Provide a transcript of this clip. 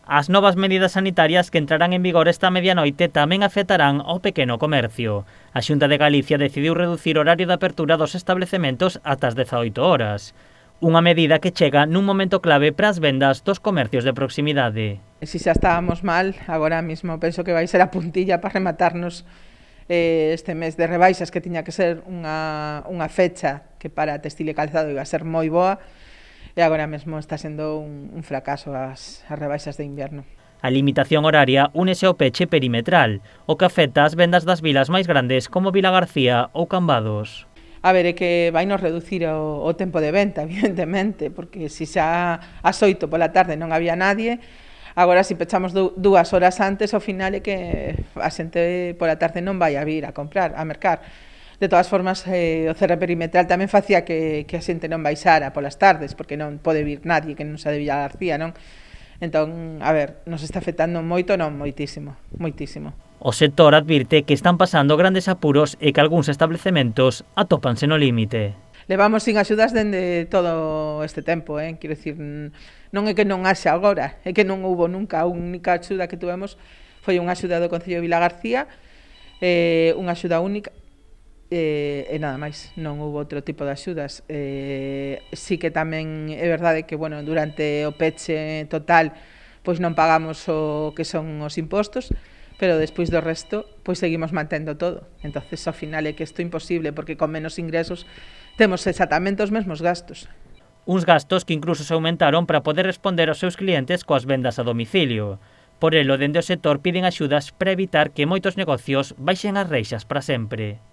As novas medidas sanitarias que entrarán en vigor esta medianoite tamén afectarán ao pequeno comercio. A Xunta de Galicia decidiu reducir o horario de apertura dos establecementos ata as 18 horas. Unha medida que chega nun momento clave para as vendas dos comercios de proximidade. Si xa estábamos mal, agora mesmo penso que vai ser a puntilla para rematarnos este mes de rebaixas, que tiña que ser unha fecha que para textil e calzado iba a ser moi boa, e agora mesmo está sendo un fracaso as rebaixas de inverno. A limitación horaria únese ao peche perimetral, o que afecta as vendas das vilas máis grandes como Vilagarcía ou Cambados. A ver, é que vai nos reducir o tempo de venta, evidentemente, porque se xa ás 8 pola tarde non había nadie, agora se pechamos 2 horas antes, ao final é que a xente pola tarde non vai a vir a comprar, a mercar. De todas formas, o cerre perimetral tamén facía que a xente non baixara polas tardes, porque non pode vir nadie que non xa de Vilagarcía, non? Entón, a ver, nos está afectando moito, non moitísimo, moitísimo. O sector advirte que están pasando grandes apuros e que algúns establecementos atópanse no límite. Levamos sin axudas dende todo este tempo, quero dicir, non é que non haxa agora, é que non houbo nunca. A única axuda que tuvemos foi unha axuda do Concello de Vilagarcía, unha axuda única, e nada máis, non houve outro tipo de axudas. Sí que tamén é verdade que, bueno, durante o peche total pois non pagamos o que son os impostos, pero despois do resto pois seguimos mantendo todo. Entonces, ao final é que isto é imposible, porque con menos ingresos temos exactamente os mesmos gastos. Uns gastos que incluso se aumentaron para poder responder aos seus clientes coas vendas a domicilio. Por elo, dende o sector piden axudas para evitar que moitos negocios baixen as reixas para sempre.